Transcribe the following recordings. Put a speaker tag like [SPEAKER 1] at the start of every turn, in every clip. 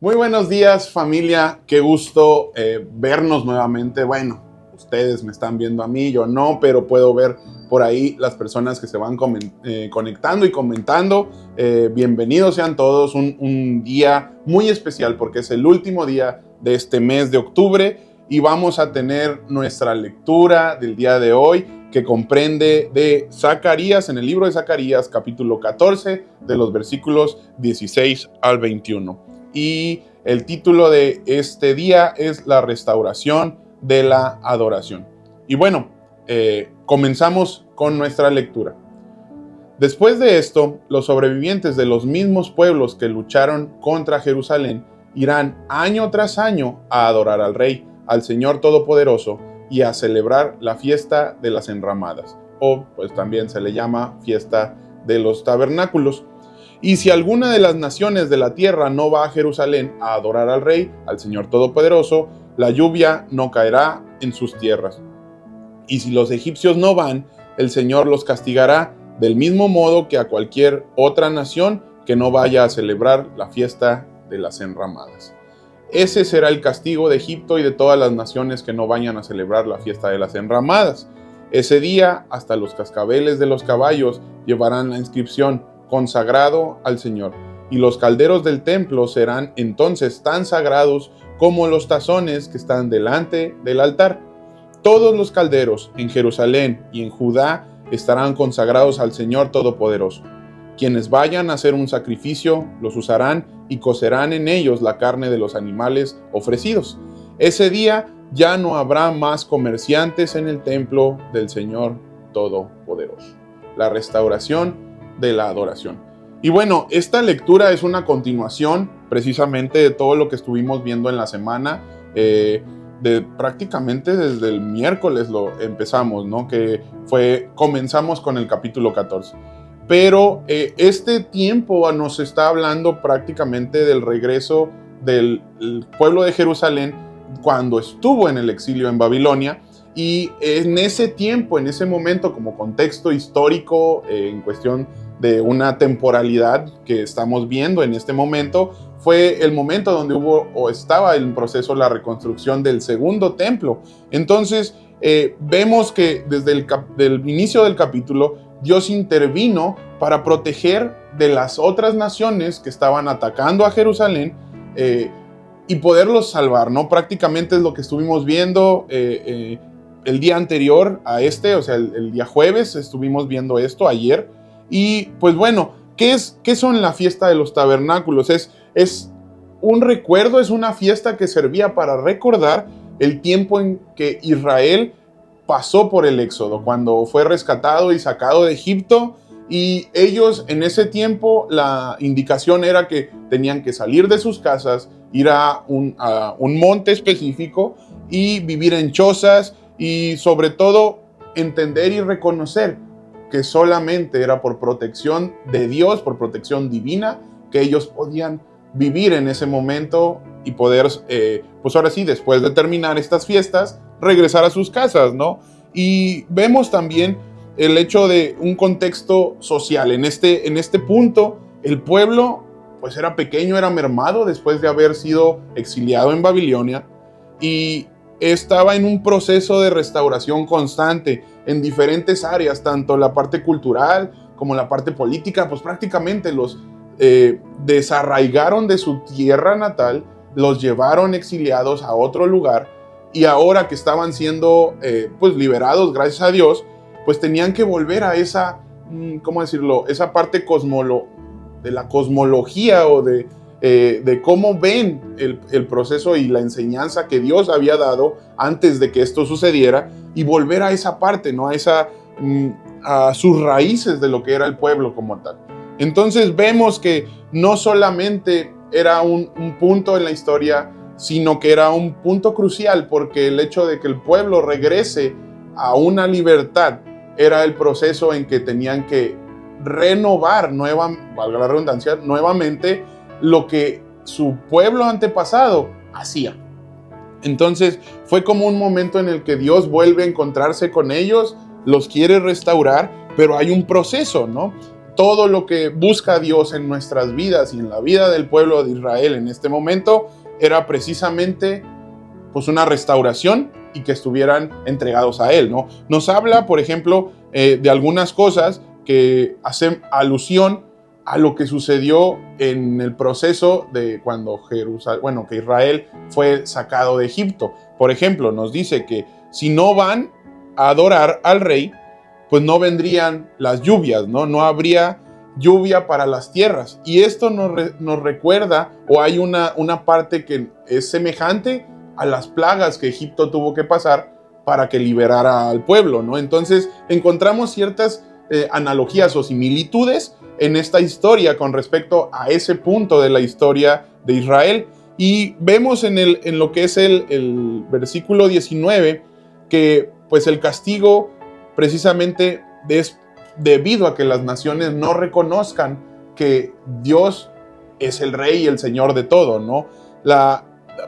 [SPEAKER 1] Muy buenos días, familia. Qué gusto vernos nuevamente. Bueno, ustedes me están viendo a mí, yo no, pero puedo ver por ahí las personas que se van conectando y comentando. Bienvenidos sean todos. Un día muy especial porque es el último día de este mes de octubre y vamos a tener nuestra lectura del día de hoy que comprende de Zacarías, en el libro de Zacarías, capítulo 14, de los versículos 16 al 21. Y el título de este día es La restauración de la adoración. Y bueno, comenzamos con nuestra lectura. Después de esto, los sobrevivientes de los mismos pueblos que lucharon contra Jerusalén irán año tras año a adorar al Rey, al Señor Todopoderoso, y a celebrar la fiesta de las enramadas, o pues también se le llama fiesta de los tabernáculos. Y si alguna de las naciones de la tierra no va a Jerusalén a adorar al Rey, al Señor Todopoderoso, la lluvia no caerá en sus tierras. Y si los egipcios no van, el Señor los castigará del mismo modo que a cualquier otra nación que no vaya a celebrar la fiesta de las enramadas. Ese será el castigo de Egipto y de todas las naciones que no vayan a celebrar la fiesta de las enramadas. Ese día, hasta los cascabeles de los caballos llevarán la inscripción: consagrado al Señor, y los calderos del templo serán entonces tan sagrados como los tazones que están delante del altar. Todos los calderos en Jerusalén y en Judá estarán consagrados al Señor Todopoderoso. Quienes vayan a hacer un sacrificio los usarán y cocerán en ellos la carne de los animales ofrecidos. Ese día ya no habrá más comerciantes en el templo del Señor Todopoderoso. La restauración de la adoración. Y bueno, esta lectura es una continuación precisamente de todo lo que estuvimos viendo en la semana, prácticamente desde el miércoles lo empezamos, ¿no? Comenzamos con el capítulo 14. Pero este tiempo nos está hablando prácticamente del regreso del pueblo de Jerusalén cuando estuvo en el exilio en Babilonia. Y en ese tiempo, en ese momento, como contexto histórico, en cuestión de una temporalidad que estamos viendo en este momento, fue el momento donde estaba en proceso la reconstrucción del segundo templo. Entonces, vemos que desde el inicio del capítulo, Dios intervino para proteger de las otras naciones que estaban atacando a Jerusalén y poderlos salvar, ¿no? Prácticamente es lo que estuvimos viendo el día anterior a o sea, el día jueves estuvimos viendo esto ayer. Y pues bueno, ¿qué son la fiesta de los tabernáculos? Es un recuerdo, es una fiesta que servía para recordar el tiempo en que Israel pasó por el éxodo, cuando fue rescatado y sacado de Egipto. Y ellos en ese tiempo la indicación era que tenían que salir de sus casas, ir a un monte específico y vivir en chozas, y sobre todo entender y reconocer que solamente era por protección de Dios, por protección divina, que ellos podían vivir en ese momento y poder, pues ahora sí, después de terminar estas fiestas, regresar a sus casas, ¿no? Y vemos también el hecho de un contexto social. En este punto, el pueblo pues era pequeño, era mermado después de haber sido exiliado en Babilonia, y estaba en un proceso de restauración constante en diferentes áreas, tanto la parte cultural como la parte política. Pues prácticamente los desarraigaron de su tierra natal, los llevaron exiliados a otro lugar, y ahora que estaban siendo pues liberados, gracias a Dios, pues tenían que volver a esa, ¿cómo decirlo?, esa parte de la cosmología o de cómo ven el proceso y la enseñanza que Dios había dado antes de que esto sucediera, y volver a esa parte, ¿no? A sus raíces de lo que era el pueblo como tal. Entonces vemos que no solamente era un punto en la historia, sino que era un punto crucial, porque el hecho de que el pueblo regrese a una libertad era el proceso en que tenían que renovar, valga la redundancia, nuevamente lo que su pueblo antepasado hacía. Entonces fue como un momento en el que Dios vuelve a encontrarse con ellos, los quiere restaurar, pero hay un proceso, ¿no? todo lo que busca Dios en nuestras vidas y en la vida del pueblo de Israel en este momento era precisamente pues una restauración y que estuvieran entregados a Él, ¿no? Nos habla, por ejemplo, de algunas cosas que hacen alusión a lo que sucedió en el proceso de cuando que Israel fue sacado de Egipto. Por ejemplo, nos dice que si no van a adorar al rey, pues no vendrían las lluvias, ¿no? No habría lluvia para las tierras. Y esto nos recuerda, o hay una parte que es semejante a las plagas que Egipto tuvo que pasar para que liberara al pueblo, ¿no? Entonces encontramos ciertas analogías o similitudes en esta historia con respecto a ese punto de la historia de Israel. Y vemos en lo que es el versículo 19 que pues el castigo precisamente es debido a que las naciones no reconozcan que Dios es el Rey y el Señor de todo, ¿no?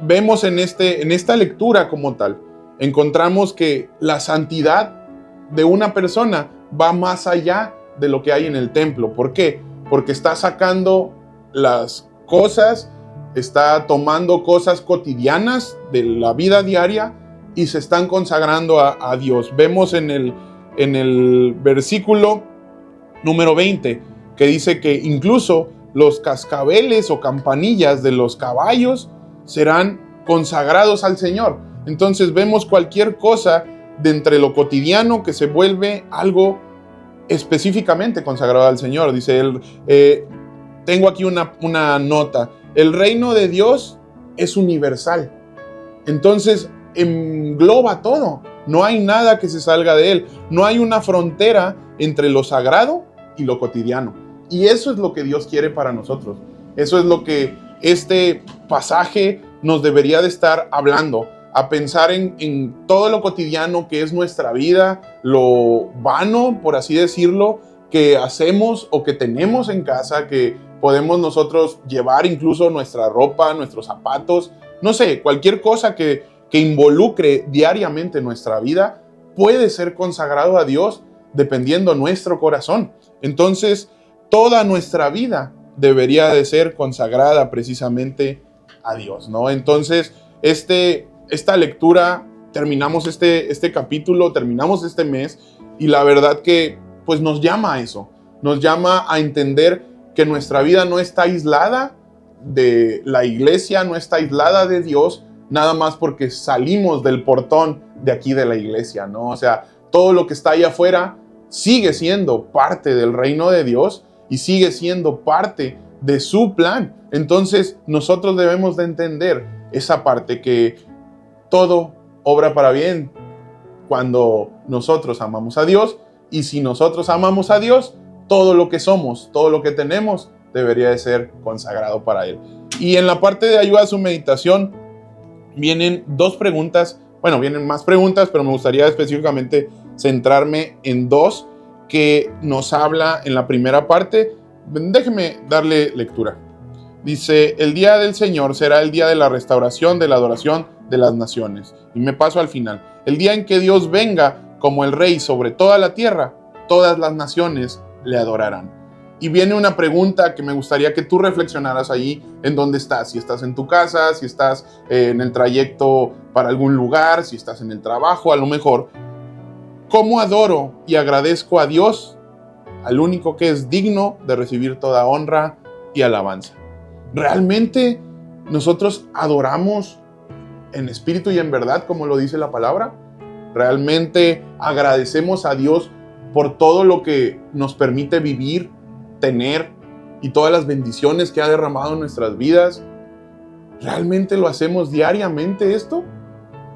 [SPEAKER 1] Vemos en esta lectura como tal, encontramos que la santidad de una persona va más allá de lo que hay en el templo. ¿Por qué? Porque está sacando las cosas, está tomando cosas cotidianas de la vida diaria y se están consagrando a Dios. Vemos en el versículo número 20 que dice que incluso los cascabeles o campanillas de los caballos serán consagrados al Señor. Entonces vemos cualquier cosa de entre lo cotidiano que se vuelve algo específicamente consagrado al Señor. Dice él, tengo aquí una nota, el reino de Dios es universal, entonces engloba todo, no hay nada que se salga de él, no hay una frontera entre lo sagrado y lo cotidiano, y eso es lo que Dios quiere para nosotros. Eso es lo que este pasaje nos debería de estar hablando, a pensar en todo lo cotidiano que es nuestra vida, lo vano, por así decirlo, que hacemos o que tenemos en casa, que podemos nosotros llevar incluso nuestra ropa, nuestros zapatos, no sé, cualquier cosa que involucre diariamente nuestra vida puede ser consagrado a Dios dependiendo nuestro corazón. Entonces, toda nuestra vida debería de ser consagrada precisamente a Dios, ¿no? Entonces, esta lectura, terminamos este capítulo, terminamos este mes, y la verdad que pues nos llama a eso, nos llama a entender que nuestra vida no está aislada de la iglesia, no está aislada de Dios, nada más porque salimos del portón de aquí de la iglesia, ¿no? O sea, todo lo que está allá afuera sigue siendo parte del reino de Dios y sigue siendo parte de su plan. Entonces, nosotros debemos de entender esa parte, que todo obra para bien cuando nosotros amamos a Dios, y si nosotros amamos a Dios, todo lo que somos, todo lo que tenemos, debería de ser consagrado para Él. Y en la parte de ayuda a su meditación vienen dos preguntas, bueno, vienen más preguntas, pero me gustaría específicamente centrarme en dos que nos habla en la primera parte. Déjeme darle lectura. Dice, el día del Señor será el día de la restauración, de la adoración de las naciones. Y me paso al final. El día en que Dios venga como el Rey sobre toda la tierra, todas las naciones le adorarán. Y viene una pregunta que me gustaría que tú reflexionaras allí en donde estás. Si estás en tu casa, si estás en el trayecto para algún lugar, si estás en el trabajo, a lo mejor. ¿Cómo adoro y agradezco a Dios, al único que es digno de recibir toda honra y alabanza? ¿Realmente nosotros adoramos en espíritu y en verdad, como lo dice la palabra? ¿Realmente agradecemos a Dios por todo lo que nos permite vivir, tener, y todas las bendiciones que ha derramado en nuestras vidas? ¿Realmente lo hacemos diariamente esto?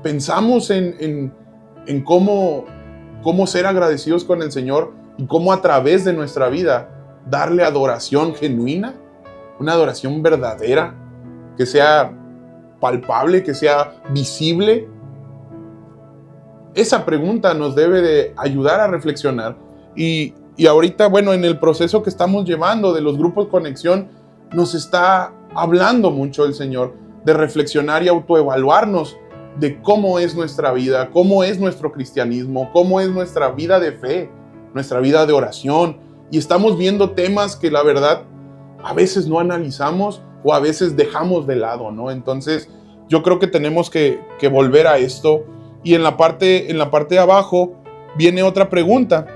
[SPEAKER 1] ¿Pensamos en cómo ser agradecidos con el Señor y cómo a través de nuestra vida darle adoración genuina? Una adoración verdadera, que sea palpable, que sea visible. Esa pregunta nos debe de ayudar a reflexionar. Y ahorita, bueno, en el proceso que estamos llevando de los grupos Conexión, nos está hablando mucho el Señor de reflexionar y autoevaluarnos de cómo es nuestra vida, cómo es nuestro cristianismo, cómo es nuestra vida de fe, nuestra vida de oración. y estamos viendo temas que la verdad a veces no analizamos o a veces dejamos de lado, ¿no? Entonces yo creo que tenemos que volver a esto. Y en la parte de abajo viene otra pregunta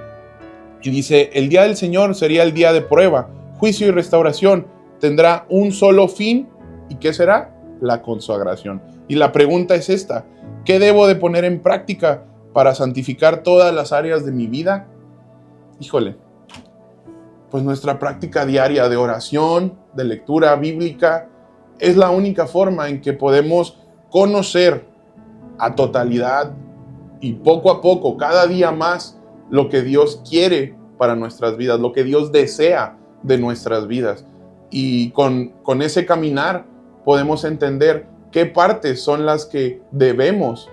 [SPEAKER 1] y dice: el día del Señor sería el día de prueba, juicio y restauración. Tendrá un solo fin. ¿Y qué será? La consagración. Y la pregunta es esta: ¿qué debo de poner en práctica para santificar todas las áreas de mi vida? Híjole, pues nuestra práctica diaria de oración, de lectura bíblica, es la única forma en que podemos conocer a totalidad y poco a poco, cada día más, lo que Dios quiere para nuestras vidas, lo que Dios desea de nuestras vidas. Y con ese caminar podemos entender qué partes son las que debemos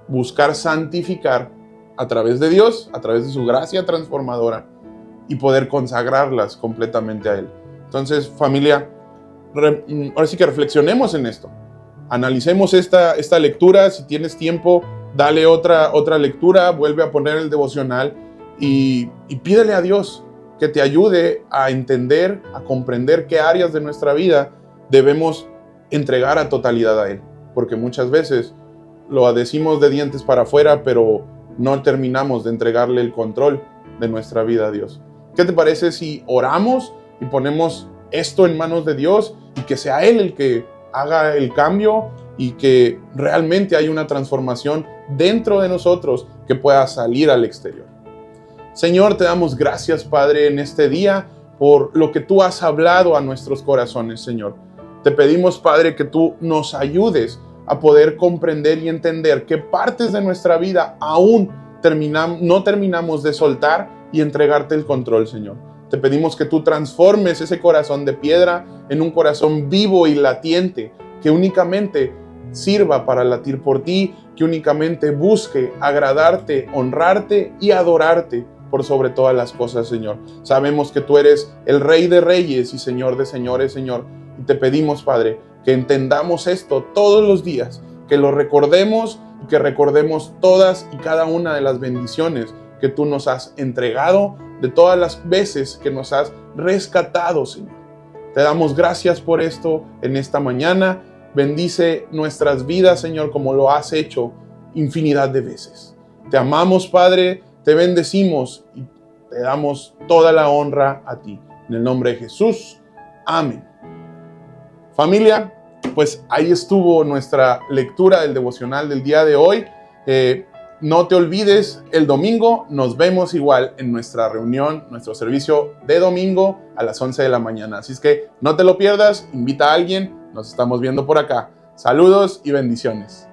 [SPEAKER 1] buscar santificar a través de Dios, a través de su gracia transformadora, y poder consagrarlas completamente a Él. Entonces, familia, ahora sí que reflexionemos en esto. Analicemos esta lectura. Si tienes tiempo, dale otra lectura, vuelve a poner el devocional y pídele a Dios que te ayude a entender, a comprender qué áreas de nuestra vida debemos entregar a totalidad a Él. Porque muchas veces lo decimos de dientes para afuera, pero no terminamos de entregarle el control de nuestra vida a Dios. ¿Qué te parece si oramos y ponemos esto en manos de Dios y que sea Él el que haga el cambio y que realmente haya una transformación dentro de nosotros que pueda salir al exterior? Señor, te damos gracias, Padre, en este día por lo que tú has hablado a nuestros corazones, Señor. Te pedimos, Padre, que tú nos ayudes a poder comprender y entender qué partes de nuestra vida aún no terminamos de soltar y entregarte el control, Señor. Te pedimos que tú transformes ese corazón de piedra en un corazón vivo y latiente, que únicamente sirva para latir por ti, que únicamente busque agradarte, honrarte y adorarte por sobre todas las cosas, Señor. Sabemos que tú eres el Rey de Reyes y Señor de Señores, Señor. Y te pedimos, Padre, que entendamos esto todos los días, que lo recordemos y que recordemos todas y cada una de las bendiciones que tú nos has entregado, de todas las veces que nos has rescatado, Señor. Te damos gracias por esto en esta mañana. Bendice nuestras vidas, Señor, como lo has hecho infinidad de veces. Te amamos, Padre, te bendecimos y te damos toda la honra a ti. En el nombre de Jesús. Amén. Familia, pues ahí estuvo nuestra lectura del devocional del día de hoy. No te olvides, el domingo nos vemos igual en nuestra reunión, nuestro servicio de domingo a las 11 de la mañana. Así es que no te lo pierdas, invita a alguien, nos estamos viendo por acá. Saludos y bendiciones.